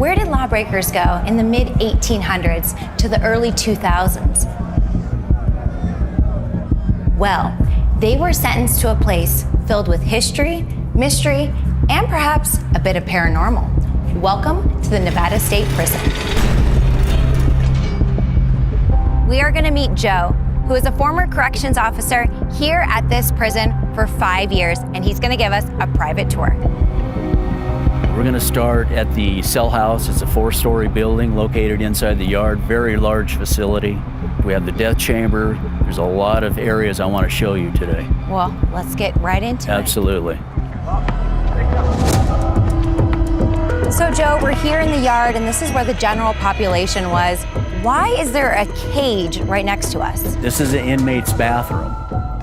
Where did lawbreakers go in the mid-1800s to the early 2000s? Well, they were sentenced to a place filled with history, mystery, and perhaps a bit of paranormal. Welcome to the Nevada State Prison. We are going to meet Joe, who is a former corrections officer here at this prison for 5 years, and he's going to give us a private tour. We're going to start at the cell house. It's a 4-story building located inside the yard, very large facility. We have the death chamber. There's a lot of areas I want to show you today. Well, let's get right into it. Absolutely. So Joe, we're here in the yard, and this is where the general population was. Why is there a cage right next to us? This is an inmate's bathroom.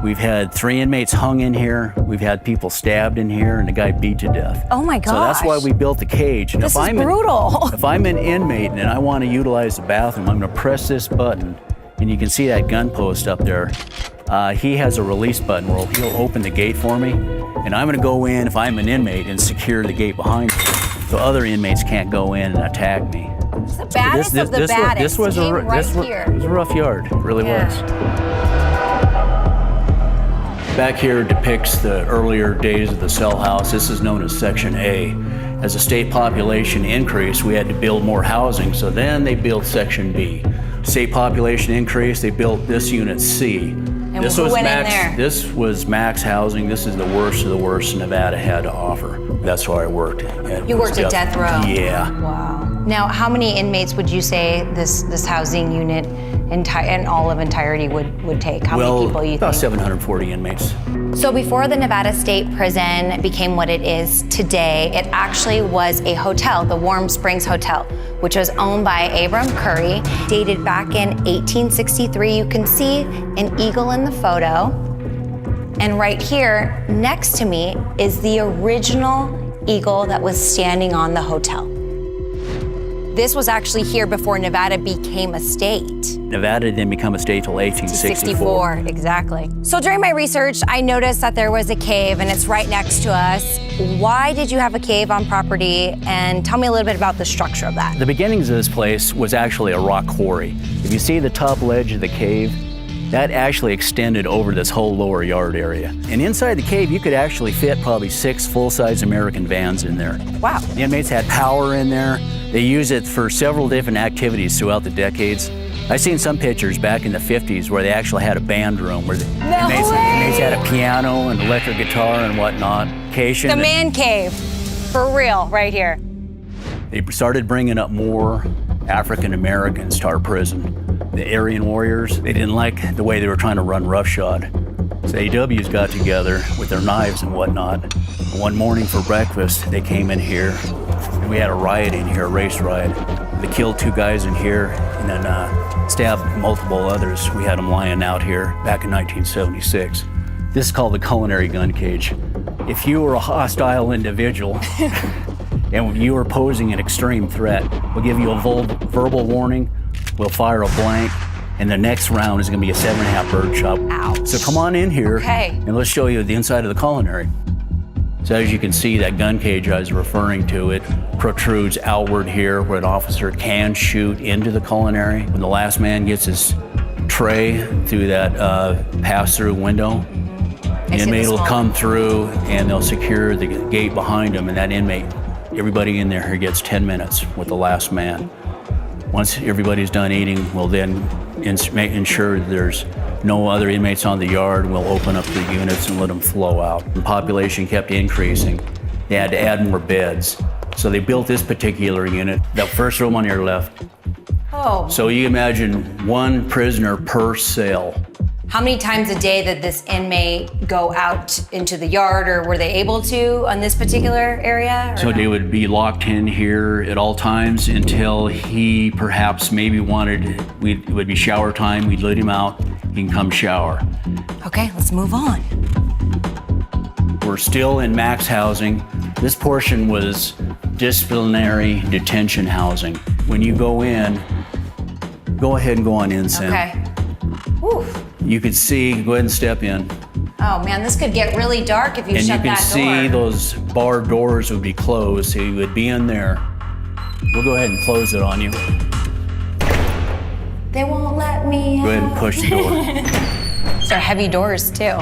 We've had 3 inmates hung in here. We've had people stabbed in here, and a guy beat to death. Oh my gosh. So that's why we built the cage. And this is brutal. If I'm an inmate and I want to utilize the bathroom, I'm going to press this button, and you can see that gun post up there. He has a release button where he'll open the gate for me, and I'm going to go in, if I'm an inmate, and secure the gate behind me, so other inmates can't go in and attack me. It's the baddest of the baddest. This was a rough yard. It really was. Back here depicts the earlier days of the cell house. This is known as Section A. As the state population increased, we had to build more housing, so then they built Section B. State population increased, they built this unit C. And who went in there? This was max housing. This is the worst of the worst Nevada had to offer. That's where I worked. You worked at death row? Yeah. Wow. Now, how many inmates would you say this housing unit in all of entirety would take? How many people you think? About 740 inmates. So before the Nevada State Prison became what it is today, it actually was a hotel, the Warm Springs Hotel, which was owned by Abram Curry, dated back in 1863. You can see an eagle in the photo. And right here, next to me, is the original eagle that was standing on the hotel. This was actually here before Nevada became a state. Nevada didn't become a state till 1864. Exactly. So during my research, I noticed that there was a cave, and it's right next to us. Why did you have a cave on property? And tell me a little bit about the structure of that. The beginnings of this place was actually a rock quarry. If you see the top ledge of the cave, that actually extended over this whole lower yard area. And inside the cave, you could actually fit probably 6 full-size American vans in there. Wow. The inmates had power in there. They used it for several different activities throughout the decades. I've seen some pictures back in the 50s where they actually had a band room where the inmates had a piano and electric guitar and whatnot. The man cave, for real, right here. They started bringing up more African Americans to our prison. The Aryan Warriors, they didn't like the way they were trying to run roughshod. So AWs got together with their knives and whatnot. One morning for breakfast, they came in here. And we had a riot in here, a race riot. They killed 2 guys in here and then stabbed multiple others. We had them lying out here back in 1976. This is called the culinary gun cage. If you were a hostile individual and you were posing an extreme threat, we'll give you a verbal warning. We'll fire a blank, and the next round is going to be a 7.5 bird shot. Ouch. So come on in here, okay, and let's show you the inside of the culinary. So as you can see, that gun cage I was referring to, it protrudes outward here where an officer can shoot into the culinary. When the last man gets his tray through that pass-through window, the inmate will come through and they'll secure the gate behind him, and that inmate, everybody in there gets 10 minutes with the last man. Once everybody's done eating, we'll then ensure there's no other inmates on the yard. We'll open up the units and let them flow out. The population kept increasing. They had to add more beds. So they built this particular unit, the first room on your left. Oh. So you imagine 1 prisoner per cell. How many times a day did this inmate go out into the yard, or were they able to on this particular area? So they would be locked in here at all times until he perhaps maybe wanted, it would be shower time, we'd let him out, he can come shower. Okay, let's move on. We're still in max housing. This portion was disciplinary detention housing. When you go in, go ahead and go on in, Sam. Okay. Oof. You could see, go ahead and step in. Oh man, this could get really dark if you shut that door. And you can see those bar doors would be closed, so you would be in there. We'll go ahead and close it on you. They won't let me Go ahead and push the door. These are heavy doors too.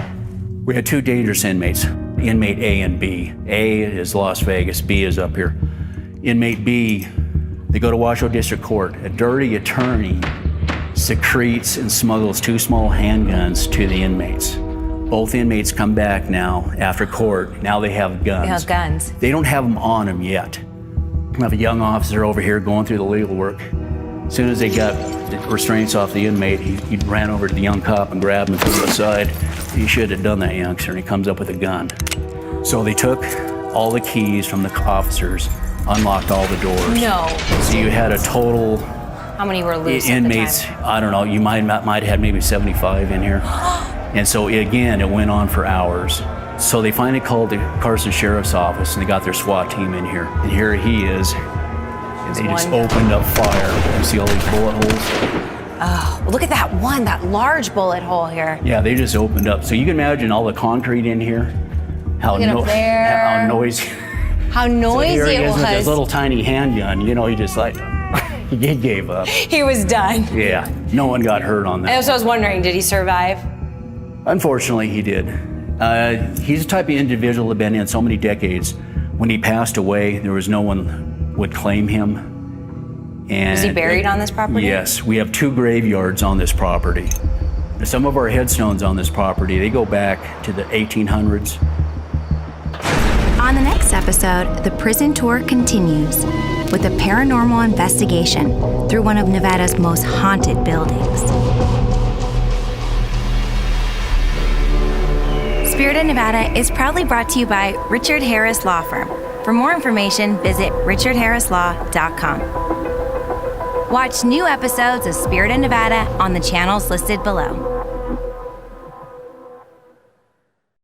We had two dangerous inmates, inmate A and B. A is Las Vegas, B is up here. Inmate B, they go to Washoe District Court. A dirty attorney secretes and smuggles two small handguns to the inmates. Both inmates come back now after court. Now they have guns. They have guns. They don't have them on them yet. We have a young officer over here going through the legal work. As soon as they got the restraints off the inmate, he ran over to the young cop and grabbed him and threw him aside. He should have done that, youngster, and he comes up with a gun. So they took all the keys from the officers, unlocked all the doors. No. So you had a total How many were loose inmates, at the time? I don't know, you might have had maybe 75 in here. And so again, it went on for hours. So they finally called the Carson Sheriff's Office and they got their SWAT team in here. And here he is. And they just opened up fire. You see all these bullet holes? Oh, look at that one, that large bullet hole here. Yeah, they just opened up. So you can imagine all the concrete in here. How Look at up there. How noisy. How noisy so here he it is with this was. little tiny handgun. You know, he just like, he gave up. He was done. Yeah, no one got hurt on that. And so I was wondering, did he survive? Unfortunately, he did. He's the type of individual that had been in so many decades. When he passed away, there was no one would claim him. And Was he buried on this property? Yes, we have 2 graveyards on this property. Some of our headstones on this property, they go back to the 1800s. On the next episode, the prison tour continues with a paranormal investigation through one of Nevada's most haunted buildings. Spirit of Nevada is proudly brought to you by Richard Harris Law Firm. For more information, visit richardharrislaw.com. Watch new episodes of Spirit of Nevada on the channels listed below.